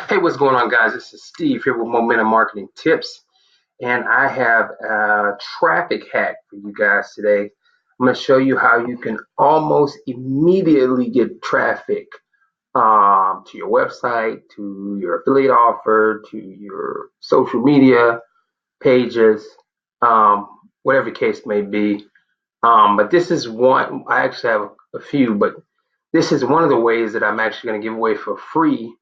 Hey, what's going on, guys? This is Steve here with Momentum Marketing Tips, and I have a traffic hack for you guys today. I'm going to show you how you can almost immediately get traffic to your website, to your affiliate offer, to your social media pages, whatever the case may be. But this is one, I actually have a few, but this is one of the ways that I'm actually going to give away for free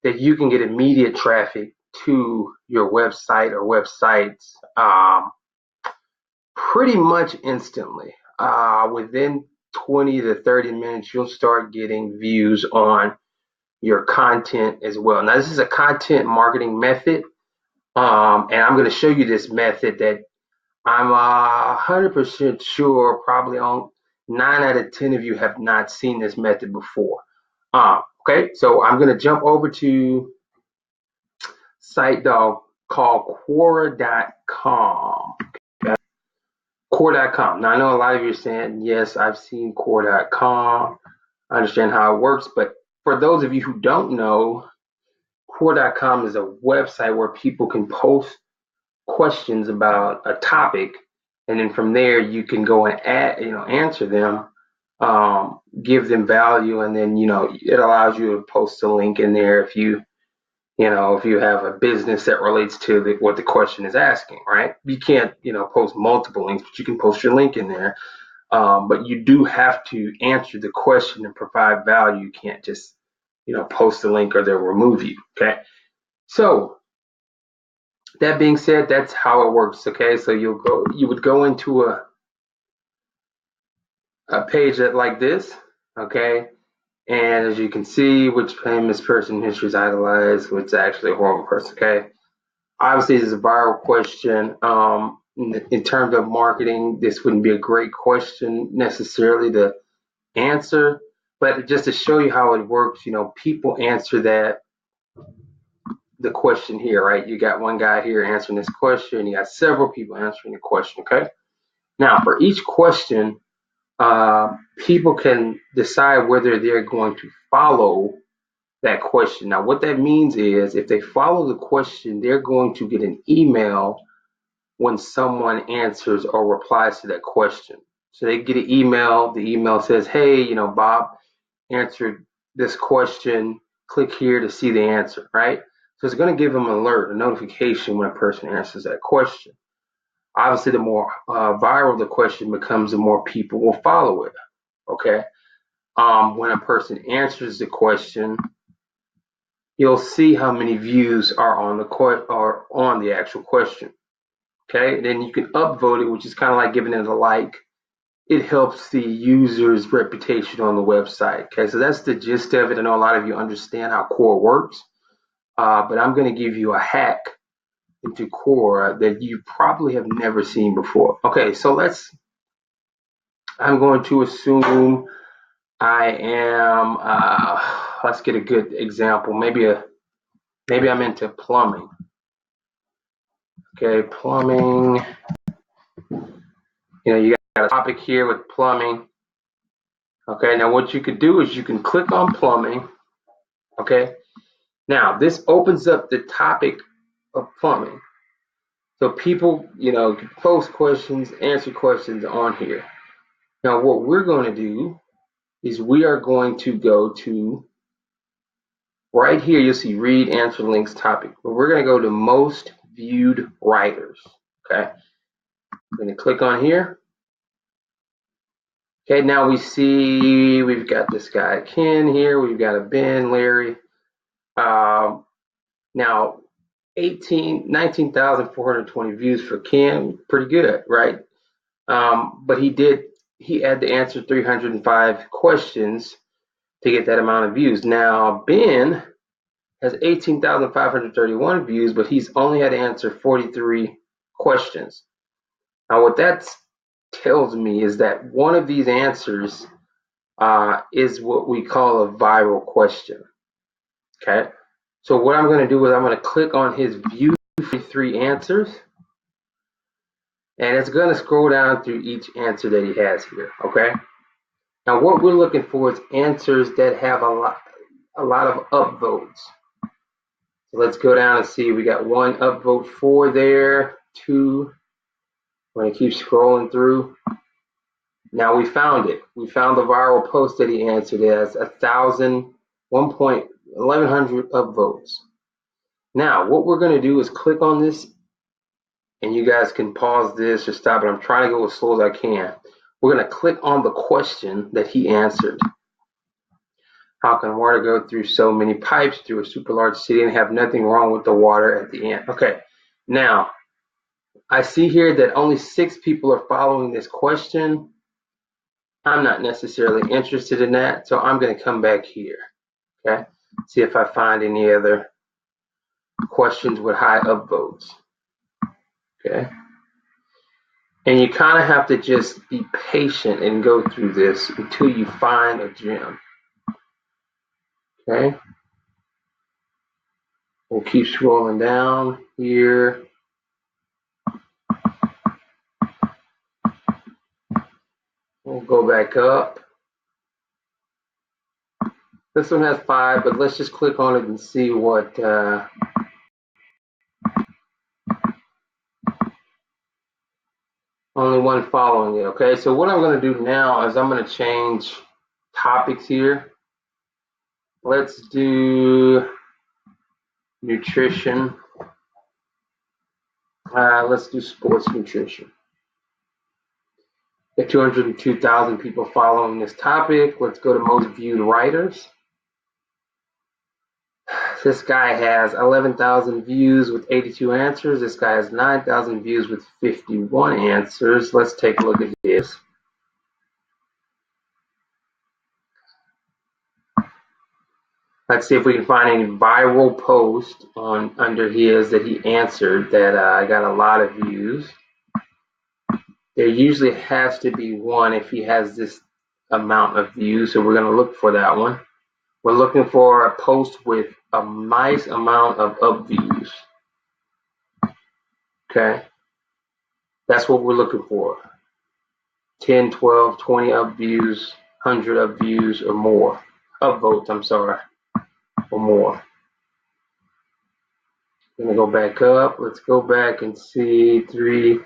that you can get immediate traffic to your website or websites pretty much instantly. Within 20 to 30 minutes, you'll start getting views on your content as well. Now, this is a content marketing method, and I'm going to show you this method that I'm 100% sure probably on 9 out of 10 of you have not seen this method before. Okay, so I'm going to jump over to site called Quora.com. Okay? Quora.com. Now I know a lot of you are saying, yes, I've seen Quora.com. I understand how it works, but for those of you who don't know, Quora.com is a website where people can post questions about a topic, and then from there you can go and answer them, give them value, and then it allows you to post a link in there if you have a business that relates to what the question is asking, right? You can't, post multiple links, but you can post your link in there. But you do have to answer the question and provide value. You can't just, post a link or they'll remove you. Okay. So that being said, that's how it works. Okay. So you would go into a page like this. Okay. And as you can see, which famous person in history is idolized, which is actually a horrible person. Okay. Obviously, this is a viral question. In terms of marketing, this wouldn't be a great question necessarily to answer, but just to show you how it works, people answer the question here, right? You got one guy here answering this question, you got several people answering the question, okay? Now, for each question, people can decide whether they're going to follow that question. Now, what that means is if they follow the question, they're going to get an email when someone answers or replies to that question. So they get an email. The email says, hey, Bob answered this question. Click here to see the answer, right? So it's going to give them an alert, a notification when a person answers that question. Obviously, the more viral the question becomes, the more people will follow it, okay? When a person answers the question, you'll see how many views are on the actual question. Okay, then you can upvote it, which is kind of like giving it a like. It helps the user's reputation on the website. Okay, so that's the gist of it. I know a lot of you understand how Quora works, but I'm going to give you a hack into Quora that you probably have never seen before. Okay, so I'm going to assume I am, let's get a good example. Maybe I'm into plumbing. Okay, plumbing. You got a topic here with plumbing. Okay, now what you could do is you can click on plumbing. Okay, now this opens up the topic of plumbing. So people, can post questions, answer questions on here. Now what we're going to do is we are going to go to right here. You'll see read, answer, links, topic. But we're going to go to most viewed writers. Okay, I'm going to click on here. Okay, now we've got this guy Ken here, we've got a Ben, Larry. Now 19,420 views for Ken, pretty good, right? But he had to answer 305 questions to get that amount of views. Now Ben has 18,531 views, but he's only had to answer 43 questions. Now what that tells me is that one of these answers is what we call a viral question. Okay, so what I'm going to do is I'm going to click on his view 3 answers, and it's going to scroll down through each answer that he has here. Okay, now what we're looking for is answers that have a lot of upvotes. So let's go down and see. We got one upvote for there, two. I'm going to keep scrolling through. Now we found it. We found the viral post that he answered. It has 1,100 upvotes. Now what we're going to do is click on this, and you guys can pause this or stop it. I'm trying to go as slow as I can. We're going to click on the question that he answered. How can water go through so many pipes through a super large city and have nothing wrong with the water at the end? Okay, now I see here that only 6 people are following this question. I'm not necessarily interested in that, so I'm going to come back here. Okay, see if I find any other questions with high upvotes. Okay, and you kind of have to just be patient and go through this until you find a gem. Okay, we'll keep scrolling down here. We'll go back up. This one has 5, but let's just click on it and see what only one following it. Okay, so what I'm going to do now is I'm going to change topics here. Let's do nutrition. Let's do sports nutrition. Got 202,000 people following this topic. Let's go to most viewed writers. This guy has 11,000 views with 82 answers. This guy has 9,000 views with 51 answers. Let's take a look at his. Let's see if we can find any viral post on under his that he answered that got a lot of views. There usually has to be one if he has this amount of views, so we're going to look for that one. We're looking for a post with a nice amount of up views. Okay, that's what we're looking for. 10, 12, 20 up views, 100 up views or more. Upvotes, I'm sorry, or more. I'm going to go back up. Let's go back and see 3.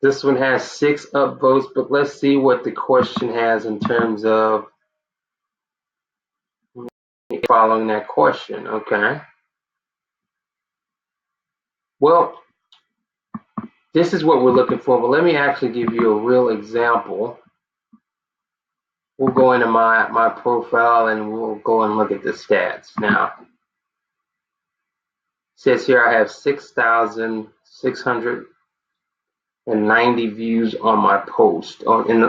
This one has 6 upvotes, but let's see what the question has in terms of following that question. Okay. Well, this is what we're looking for, but let me actually give you a real example. We'll go into my profile and we'll go and look at the stats. Now, it says here I have 6,690 views on my post.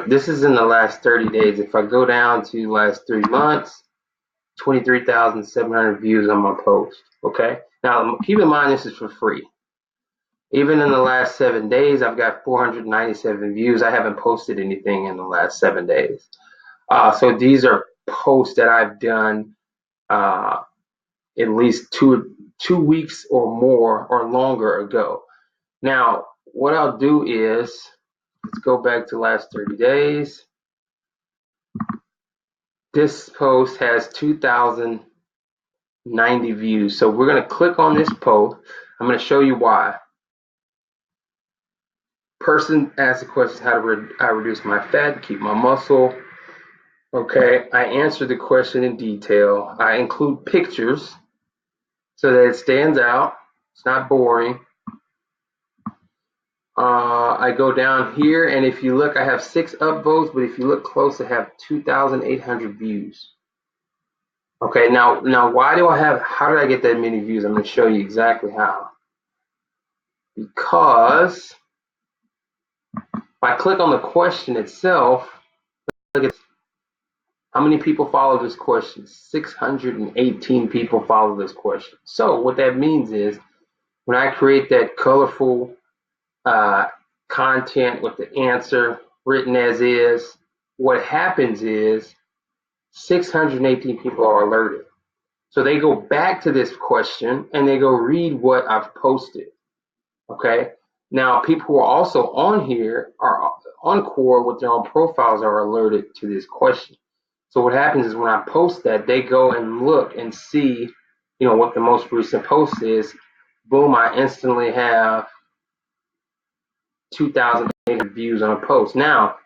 This is in the last 30 days. If I go down to the last 3 months, 23,700 views on my post. Okay. Now, keep in mind this is for free. Even in the last 7 days, I've got 497 views. I haven't posted anything in the last 7 days. So these are posts that I've done at least two weeks or more or longer ago. Now, what I'll do is, let's go back to the last 30 days. This post has 2,090 views. So we're going to click on this post. I'm going to show you why. Person asked the question, how do I reduce my fat to keep my muscle? Okay, I answered the question in detail. I include pictures so that it stands out. It's not boring. I go down here, and if you look, I have 6 upvotes, but if you look close, I have 2,800 views. Okay, now how did I get that many views? I'm going to show you exactly how. Because if I click on the question itself, look at how many people follow this question. 618 people follow this question. So what that means is when I create that colorful content with the answer written as is, what happens is 618 people are alerted. So they go back to this question and they go read what I've posted. Okay. Now, people who are also on here are on Quora with their own profiles are alerted to this question. So what happens is when I post that, they go and look and see, what the most recent post is. Boom, I instantly have 2,800 views on a post. Now,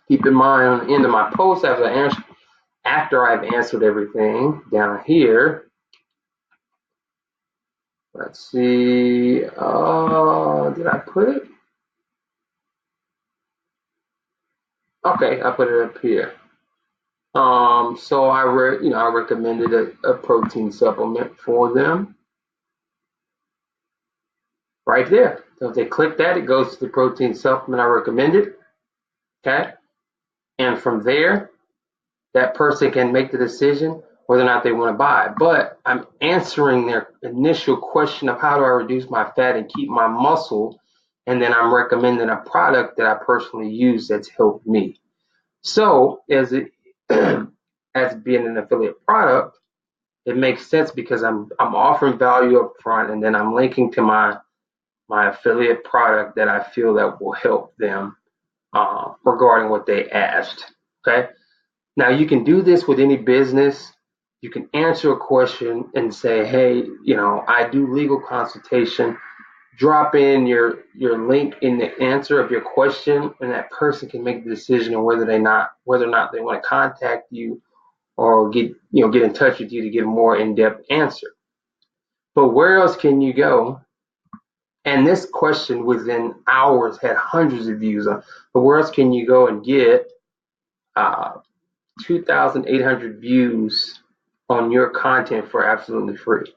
keep in mind on the end of my post, after I've answered everything down here, let's see, did I put it? Okay, I put it up here. So I recommended a protein supplement for them right there. So if they click that, it goes to the protein supplement I recommended. Okay, and from there, that person can make the decision whether or not they want to buy. But I'm answering their initial question of how do I reduce my fat and keep my muscle, and then I'm recommending a product that I personally use that's helped me. So as being an affiliate product, it makes sense because I'm offering value up front, and then I'm linking to my affiliate product that I feel that will help them regarding what they asked. Okay. Now you can do this with any business. You can answer a question and say, hey, I do legal consultation. Drop in your link in the answer of your question, and that person can make the decision on whether or not they want to contact you or get in touch with you to get a more in-depth answer. But where else can you go? And this question within hours had hundreds of views on. But where else can you go and get 2,800 views on your content for absolutely free?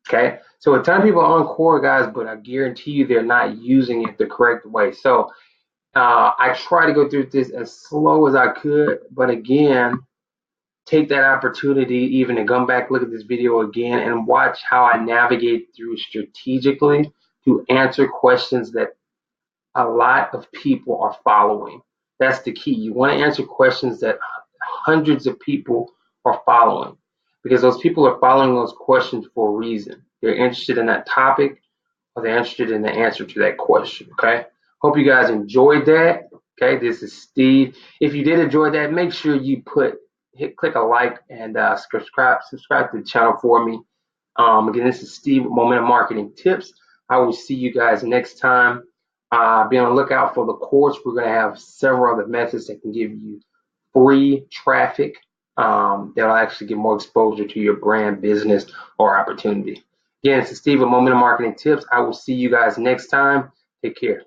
Okay, so a ton of people are on Quora, guys, but I guarantee you they're not using it the correct way. So I try to go through this as slow as I could, but again, take that opportunity even to come back, look at this video again, and watch how I navigate through strategically to answer questions that a lot of people are following. That's the key. You want to answer questions that hundreds of people are following, because those people are following those questions for a reason. They're interested in that topic, or they're interested in the answer to that question. Okay. Hope you guys enjoyed that. Okay. This is Steve. If you did enjoy that, make sure you click a like and subscribe to the channel for me. Again, this is Steve with Momentum Marketing Tips. I will see you guys next time. Be on the lookout for the course. We're going to have several other methods that can give you free traffic that'll actually get more exposure to your brand, business, or opportunity. Again, this is Steve with Momentum Marketing Tips. I will see you guys next time. Take care.